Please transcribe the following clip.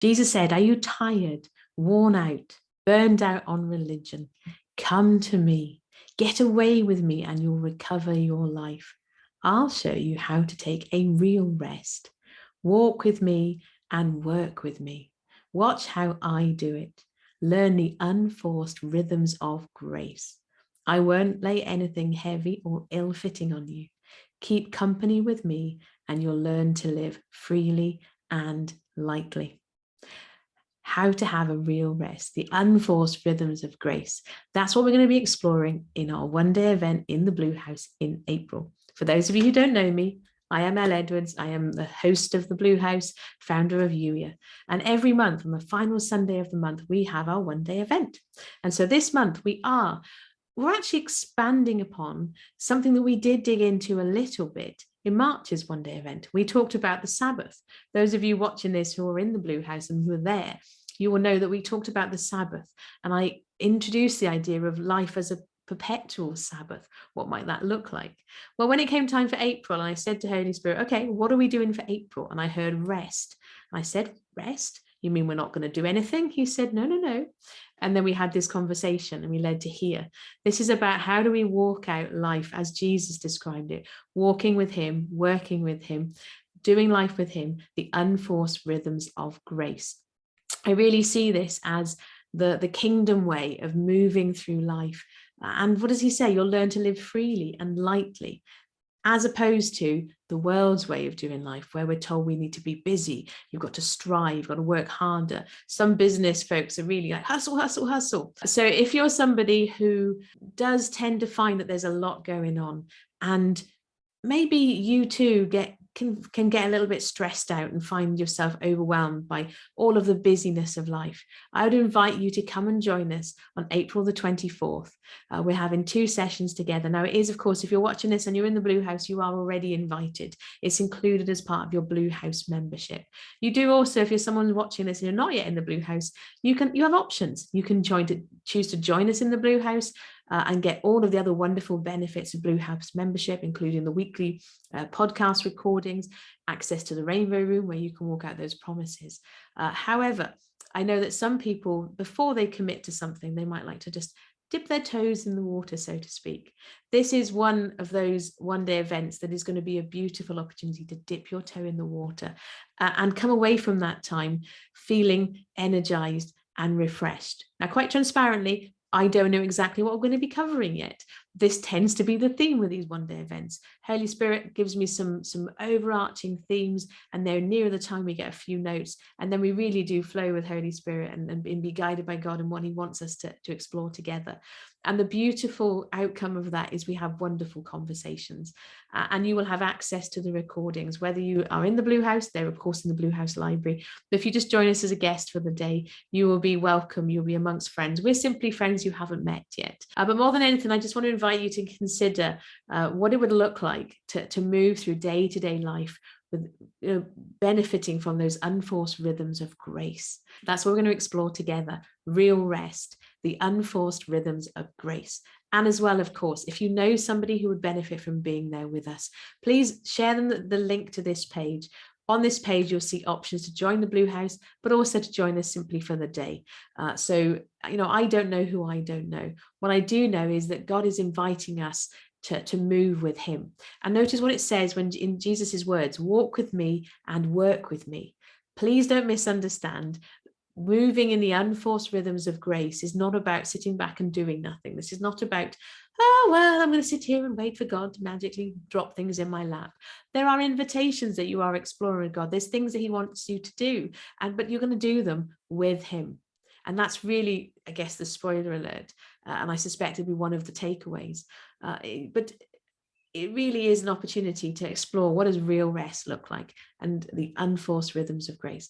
Jesus said, are you tired, worn out, burned out on religion? Come to me, get away with me, and you'll recover your life. I'll show you how to take a real rest. Walk with me and work with me. Watch how I do it. Learn the unforced rhythms of grace. I won't lay anything heavy or ill-fitting on you. Keep company with me, and you'll learn to live freely and lightly. How to have a real rest, the unforced rhythms of grace. That's what we're going to be exploring in our one-day event in the Blue House in April. For those of you who don't know me, I am Elle Edwards. I am the host of the Blue House, founder of Yuya. And every month, on the final Sunday of the month, we have our one-day event. And so this month we're actually expanding upon something that we did dig into a little bit in March's one-day event. We talked about the Sabbath. Those of you watching this who are in the Blue House and who are there, you will know that we talked about the Sabbath. And I introduced the idea of life as a perpetual Sabbath. What might that look like? Well, when it came time for April, I said to Holy Spirit, okay, what are we doing for April? And I heard rest. And I said, rest? You mean we're not going to do anything? He said, no, no, no. And then we had this conversation and we led to here. This is about how do we walk out life as Jesus described it, walking with him, working with him, doing life with him, the unforced rhythms of grace. I really see this as the kingdom way of moving through life. And what does he say? You'll learn to live freely and lightly, as opposed to the world's way of doing life, where we're told we need to be busy, you've got to strive, you've got to work harder. Some business folks are really like hustle, hustle, hustle. So if you're somebody who does tend to find that there's a lot going on, and maybe you too can get a little bit stressed out and find yourself overwhelmed by all of the busyness of life, I would invite you to come and join us on April the 24th. We're having 2 sessions together. Now, it is, of course, if you're watching this and you're in the Blue House, you are already invited. It's included as part of your Blue House membership. You do also, if you're someone watching this and you're not yet in the Blue House, you have options. You can choose to join us in the Blue House and get all of the other wonderful benefits of Blue House membership, including the weekly podcast recordings, access to the Rainbow Room where you can walk out those promises. However, I know that some people, before they commit to something, they might like to just dip their toes in the water, so to speak. This is one of those one-day events that is going to be a beautiful opportunity to dip your toe in the water and come away from that time feeling energized and refreshed. Now, quite transparently, I don't know exactly what we're going to be covering yet. This tends to be the theme with these one-day events. Holy Spirit gives me some overarching themes, and they're nearer the time we get a few notes, and then we really do flow with Holy Spirit and be guided by God and what he wants us to explore together. And the beautiful outcome of that is we have wonderful conversations, and you will have access to the recordings, whether you are in the Blue House, they're of course in the Blue House Library. But if you just join us as a guest for the day, you will be welcome. You'll be amongst friends. We're simply friends you haven't met yet. But more than anything, I just want to invite you to consider what it would look like to move through day-to-day life with benefiting from those unforced rhythms of grace. That's what we're going to explore together. Real rest, the unforced rhythms of grace. And as well, of course, if you know somebody who would benefit from being there with us, please share them the link to this page. On this page, you'll see options to join the Blue House, but also to join us simply for the day. So, I don't know who I don't know. What I do know is that God is inviting us to move with him. And notice what it says when in Jesus's words, walk with me and work with me. Please don't misunderstand. Moving in the unforced rhythms of grace is not about sitting back and doing nothing. This is not about, oh, well, I'm going to sit here and wait for God to magically drop things in my lap. There are invitations that you are exploring with God. There's things that he wants you to do, but you're going to do them with him. And that's really, I guess, the spoiler alert. And I suspect it'll be one of the takeaways. But it really is an opportunity to explore what does real rest look like and the unforced rhythms of grace.